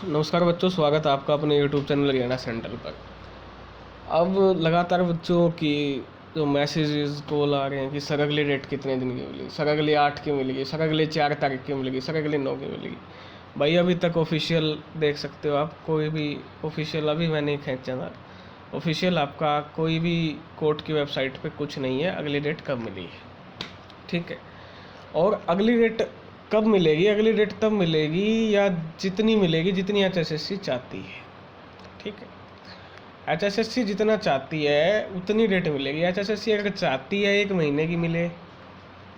नमस्कार बच्चों, स्वागत है आपका अपने यूट्यूब चैनल हरियाणा सेंटर पर। अब लगातार बच्चों की जो मैसेजेस कॉल आ रहे हैं कि सर अगली डेट कितने दिन की मिलेगी, सर अगली 8 की मिलेगी, सर अगली 4 तारीख की मिलेगी, सर अगली 9 की मिलेगी। भाई अभी तक ऑफिशियल देख सकते हो आप, कोई भी ऑफिशियल अभी मैं नहीं खींचा था। ऑफिशियल आपका कोई भी कोर्ट की वेबसाइट पे कुछ नहीं है अगली डेट कब मिली है। ठीक है। और अगली डेट कब मिलेगी, अगली डेट तब मिलेगी या जितनी मिलेगी जितनी एचएसएससी चाहती है। ठीक है। एचएसएससी जितना चाहती है उतनी डेट मिलेगी। एचएसएससी अगर चाहती है 1 महीने की मिले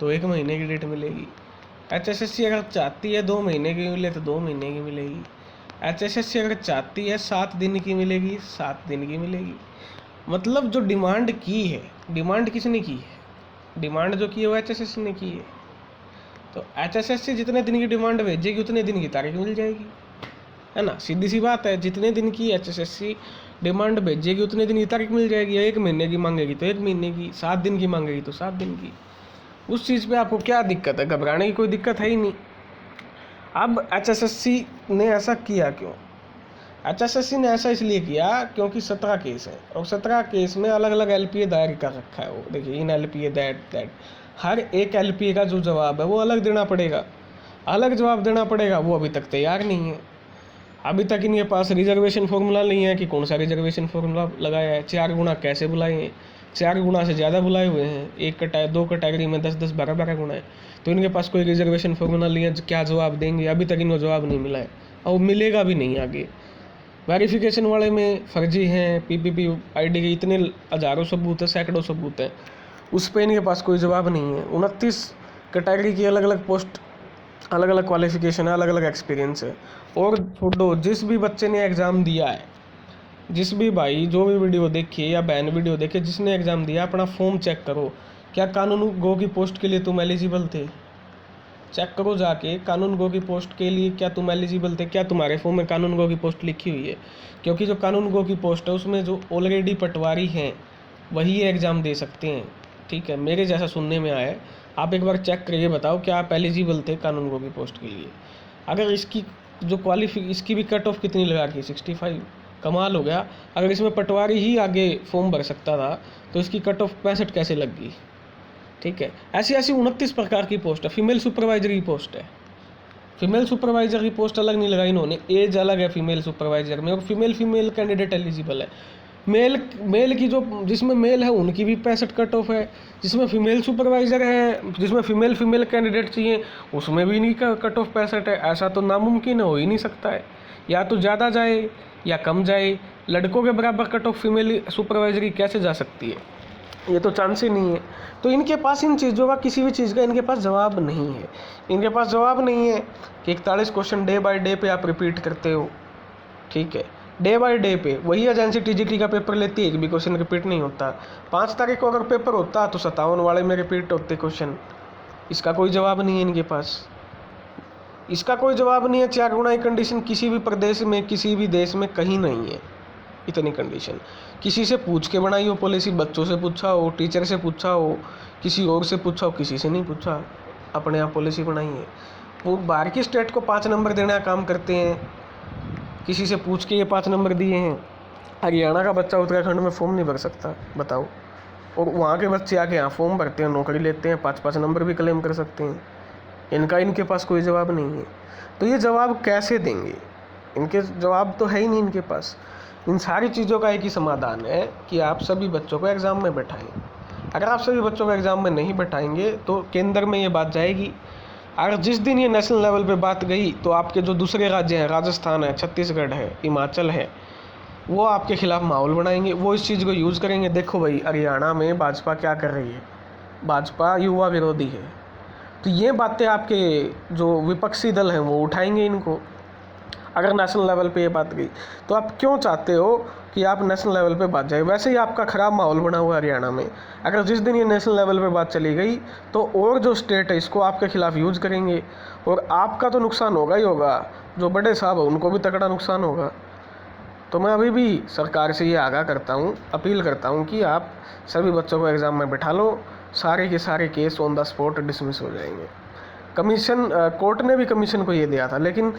तो 1 महीने की डेट मिलेगी। एचएसएससी अगर चाहती है 2 महीने की मिले तो 2 महीने की मिलेगी। एचएसएससी अगर चाहती है 7 दिन की मिलेगी 7 दिन की मिलेगी। मतलब जो डिमांड की है, डिमांड किसने की है? डिमांड जो की है वो एचएसएससी ने की है। तो एचएसएससी जितने दिन की डिमांड भेजेगी उतने दिन की तारीख मिल जाएगी, है ना। सीधी सी बात है, जितने दिन की एचएसएससी डिमांड भेजेगी उतने दिन की तारीख मिल जाएगी। 1 महीने की मांगेगी तो 1 महीने की, 7 दिन की मांगेगी तो 7 दिन की। उस चीज़ पे आपको क्या दिक्कत है? घबराने की कोई दिक्कत है ही नहीं। अब एचएसएससी ने ऐसा किया क्यों? एचएसएससी ने ऐसा इसलिए किया क्योंकि 17 केस है और 17 केस में अलग अलग एलपीए दायर कर रखा है। वो देखिए, इन एलपीए दैट हर एक एलपीए का जो जवाब है वो अलग देना पड़ेगा, अलग जवाब देना पड़ेगा। वो अभी तक तैयार नहीं है। अभी तक इनके पास रिजर्वेशन फॉर्मूला नहीं है कि कौन सा रिजर्वेशन फॉर्मूला लगाया है। 4 गुना कैसे बुलाए हैं? 4 गुना से ज़्यादा बुलाए हुए हैं। 2 कैटेगरी में 10-10, 12-12 गुना है। तो इनके पास कोई रिजर्वेशन फॉर्मूला नहीं है, क्या जवाब देंगे? अभी तक इनको जवाब नहीं मिला है और मिलेगा भी नहीं आगे। वेरिफिकेशन वाले में फर्जी हैं, पीपीपी आईडी के इतने हज़ारों सबूत हैं, सैकड़ों सबूत हैं, उस पर इनके पास कोई जवाब नहीं है। 29 कैटेगरी की अलग अलग पोस्ट, अलग अलग क्वालिफिकेशन है, अलग अलग एक्सपीरियंस है। और छोड़ो, जिस भी बच्चे ने एग्ज़ाम दिया है, जिस भी भाई जो भी वीडियो देखे या बहन वीडियो देखे, जिसने एग्ज़ाम दिया अपना फॉर्म चेक करो, क्या कानून गो की पोस्ट के लिए तुम एलिजिबल थे? चेक करो जाके, कानून गो की पोस्ट के लिए क्या तुम एलिजिबल थे? क्या तुम्हारे फॉर्म में कानून गो की पोस्ट लिखी हुई है? क्योंकि जो कानून गो की पोस्ट है उसमें जो ऑलरेडी पटवारी हैं वही ये एग्ज़ाम दे सकते हैं। ठीक है, मेरे जैसा सुनने में आया है। आप एक बार चेक करके बताओ क्या आप एलिजिबल थे कानून गो की पोस्ट के लिए। अगर इसकी जो इसकी भी कट ऑफ कितनी लगा रखी? 65। कमाल हो गया। अगर इसमें पटवारी ही आगे फॉर्म भर सकता था तो इसकी कट ऑफ 65 कैसे लग गई? ठीक है, ऐसी ऐसी 29 प्रकार की पोस्ट है। फीमेल सुपरवाइजर की पोस्ट है। फीमेल सुपरवाइजर की पोस्ट अलग नहीं लगाई इन्होंने, एज अलग है फीमेल सुपरवाइजर में, और फीमेल कैंडिडेट एलिजिबल है। मेल की जो जिसमें मेल है उनकी भी 65 कट ऑफ है। जिसमें फीमेल सुपरवाइजर है, जिसमें फीमेल कैंडिडेट चाहिए, उसमें भी इनकी कट ऑफ 65 है। ऐसा तो नामुमकिन हो ही नहीं सकता है। या तो ज़्यादा जाए या कम जाए। लड़कों के बराबर कट ऑफ फीमेल सुपरवाइजर की कैसे जा सकती है? ये तो चांस ही नहीं है। तो इनके पास इन चीज़ों का, किसी भी चीज़ का इनके पास जवाब नहीं है। इनके पास जवाब नहीं है कि 41 क्वेश्चन डे बाय डे पे आप रिपीट करते हो। ठीक है, डे बाय डे पे वही एजेंसी टीजीटी का पेपर लेती है, एक भी क्वेश्चन रिपीट नहीं होता। 5 तारीख को अगर पेपर होता तो 57 वाले में रिपीट होते क्वेश्चन। इसका कोई जवाब नहीं है इनके पास, इसका कोई जवाब नहीं है। 4 गुना की कंडीशन किसी भी प्रदेश में, किसी भी देश में कहीं नहीं है। इतनी कंडीशन किसी से पूछ के बनाई हो पॉलिसी, बच्चों से पूछा हो, टीचर से पूछा हो, किसी और से पूछा हो, किसी से नहीं पूछा, अपने आप पॉलिसी बनाई है। वो बाहर की स्टेट को 5 नंबर देने का काम करते हैं, किसी से पूछ के ये 5 नंबर दिए हैं। हरियाणा का बच्चा उत्तराखंड में फॉर्म नहीं भर सकता, बताओ। और वहाँ के बच्चे आके यहाँ फॉर्म भरते हैं, नौकरी लेते हैं, 5-5 नंबर भी क्लेम कर सकते हैं। इनके पास कोई जवाब नहीं है। तो ये जवाब कैसे देंगे? इनके जवाब तो है ही नहीं इनके पास। इन सारी चीज़ों का एक ही समाधान है कि आप सभी बच्चों को एग्ज़ाम में बैठाएं। अगर आप सभी बच्चों को एग्ज़ाम में नहीं बैठाएंगे तो केंद्र में ये बात जाएगी। अगर जिस दिन ये नेशनल लेवल पे बात गई तो आपके जो दूसरे राज्य हैं, राजस्थान है, छत्तीसगढ़ है, हिमाचल है, वो आपके खिलाफ माहौल बनाएंगे। वो इस चीज़ को यूज़ करेंगे। देखो भाई, हरियाणा में भाजपा क्या कर रही है, भाजपा युवा विरोधी है। तो ये बातें आपके जो विपक्षी दल हैं वो उठाएंगे इनको। अगर नेशनल लेवल पे ये बात गई तो आप क्यों चाहते हो कि आप नेशनल लेवल पे बात जाए? वैसे ही आपका ख़राब माहौल बना हुआ है हरियाणा में। अगर जिस दिन ये नेशनल लेवल पे बात चली गई तो और जो स्टेट है इसको आपके खिलाफ यूज़ करेंगे और आपका तो नुकसान होगा ही होगा, जो बड़े साहब है उनको भी तगड़ा नुकसान होगा। तो मैं अभी भी सरकार से ये आगाह करता हूँ, अपील करता हूँ कि आप सभी बच्चों को एग्ज़ाम में बैठा लो। सारे के सारे case on the spot dismiss हो जाएंगे। कमीशन, कोर्ट ने भी कमीशन को ये दिया था, लेकिन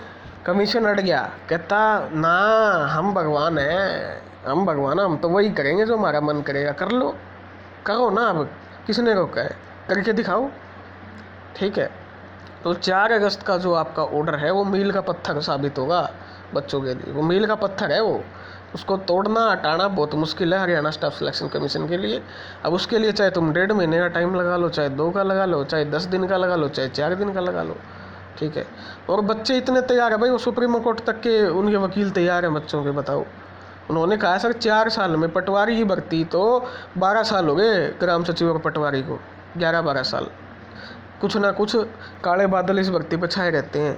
कमीशन अट गया, कहता ना हम भगवान हैं, हम भगवान हैं, हम तो वही करेंगे जो हमारा मन करेगा। कर लो, करो ना, अब किसने रोका है, करके दिखाओ। ठीक है, तो 4 अगस्त का जो आपका ऑर्डर है वो मील का पत्थर साबित होगा बच्चों के लिए। वो मील का पत्थर है, वो उसको तोड़ना हटाना बहुत मुश्किल है हरियाणा स्टाफ सिलेक्शन कमीशन के लिए। अब उसके लिए चाहे तुम 1.5 महीने का टाइम लगा लो, चाहे 2 का लगा लो, चाहे 10 दिन का लगा लो, चाहे 4 दिन का लगा लो। ठीक है, और बच्चे इतने तैयार है भाई, वो सुप्रीम कोर्ट तक के उनके वकील तैयार हैं बच्चों के। बताओ, उन्होंने कहा सर 4 साल में पटवारी की भर्ती, तो 12 साल हो गए ग्राम सचिव और पटवारी को, 11-12 साल। कुछ ना कुछ काले बादल इस भर्ती पर छाए रहते हैं,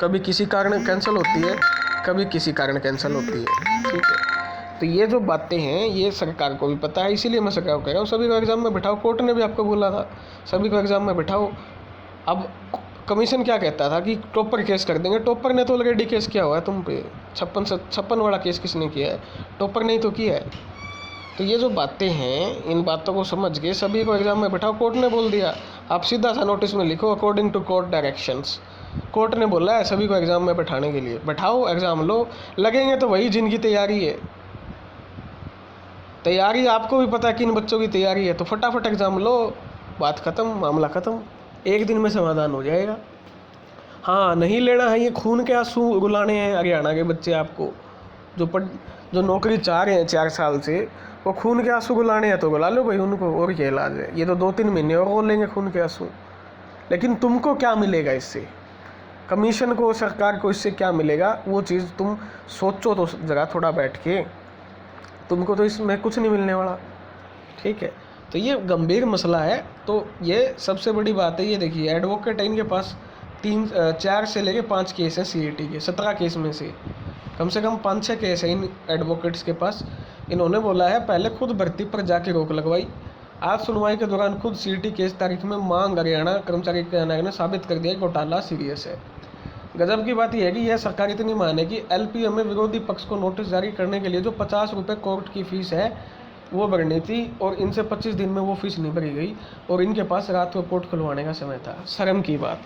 कभी किसी कारण कैंसिल होती है, कभी किसी कारण कैंसिल होती है। ठीक है, तो ये जो बातें हैं ये सरकार को भी पता है, इसीलिए मैं सरकार को कह रहा हूँ सभी को एग्ज़ाम में बिठाओ। कोर्ट ने भी आपको बोला था सभी को एग्ज़ाम में बिठाओ। अब कमीशन क्या कहता था कि टॉपर केस कर देंगे, टॉपर ने तो ऑलरेडी केस किया हुआ है तुम पे, 56 वाला केस किसने किया है, टॉपर ने ही तो किया है। तो ये जो बातें हैं, इन बातों को समझ के सभी को एग्ज़ाम में बिठाओ। कोर्ट ने बोल दिया, आप सीधा सा नोटिस में लिखो according to court directions. Court ने बोला है सभी को एग्ज़ाम में बैठाने के लिए, बैठाओ, एग्ज़ाम लो। लगेंगे तो वही जिनकी तैयारी है, तैयारी आपको भी पता है किन बच्चों की तैयारी है, तो फटाफट एग्ज़ाम लो, बात ख़त्म, मामला ख़त्म, एक दिन में समाधान हो जाएगा। हाँ, नहीं लेना है ये खून के आंसू रुलाने हैं हरियाणा के बच्चे आपको, जो नौकरी चाह रहे हैं 4 साल से, वो खून के आंसू रुलाने हैं तो रुला लो भाई उनको, और क्या इलाज है। ये तो 2-3 महीने और रो लेंगे खून के आंसू, लेकिन तुमको क्या मिलेगा इससे, कमीशन को, सरकार को इससे क्या मिलेगा, वो चीज़ तुम सोचो तो ज़रा थोड़ा बैठ के। तुमको तो इसमें कुछ नहीं मिलने वाला। ठीक है, तो ये गंभीर मसला है। तो ये सबसे बड़ी बात है, ये देखिए एडवोकेट है, इनके पास 4 से लेके 5 केस हैं सीईटी के, 17 केस में से कम 5-6 केस हैं इन एडवोकेट्स के पास। इन्होंने बोला है पहले खुद भर्ती पर जाके रोक लगवाई, आज सुनवाई के दौरान खुद सीईटी केस तारीख में मांग हरियाणा कर्मचारी कल्याण आयोग ने साबित कर दिया घोटाला सीरियस है। गजब की बात यह है कि यह सरकार इतनी मान है कि एलपीओ में विरोधी पक्ष को नोटिस जारी करने के लिए जो 50 रुपये कोर्ट की फीस है वो भरनी थी, और इनसे 25 दिन में वो फीस नहीं भरी गई, और इनके पास रात को कोर्ट खुलवाने का समय था। शर्म की बात,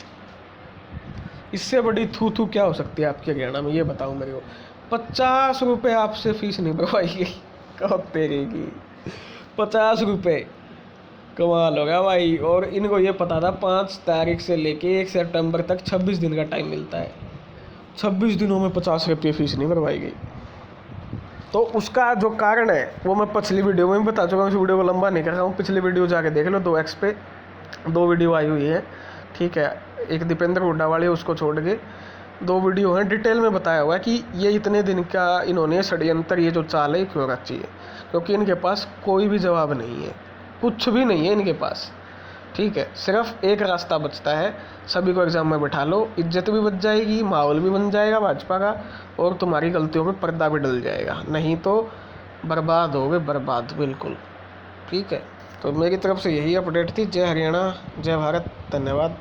इससे बड़ी थू क्या हो सकती है आपके हरियाणा में, ये बताओ मेरे को। 50 रुपये आपसे फीस नहीं भरवाई गई, कब पेरेगी 50 रुपये, कमाल हो गया भाई। और इनको ये पता था 5 तारीख से लेके 1 सितंबर तक 26 दिन का टाइम मिलता है, 26 दिनों में 50 रुपये फीस नहीं भरवाई गई। तो उसका जो कारण है वो मैं पिछली वीडियो में भी बता चुका हूँ, इस वीडियो को लंबा नहीं कर रहा हूँ, पिछली वीडियो जाके देख लो, 2X पे 2 वीडियो आई हुई है। ठीक है, एक दीपेंद्र हुड्डा वाली, उसको छोड़ के 2 वीडियो हैं, डिटेल में बताया हुआ है कि ये इतने दिन का इन्होंने षड्यंत्र, ये जो चाल है क्यों रची है, क्योंकि इनके पास कोई भी जवाब नहीं है, कुछ भी नहीं है इनके पास। ठीक है, सिर्फ एक रास्ता बचता है, सभी को एग्ज़ाम में बैठा लो, इज्जत भी बच जाएगी, माहौल भी बन जाएगा भाजपा का, और तुम्हारी गलतियों पे पर्दा भी डल जाएगा, नहीं तो बर्बाद होगे, बर्बाद बिल्कुल। ठीक है, तो मेरी तरफ से यही अपडेट थी। जय हरियाणा, जय भारत, धन्यवाद।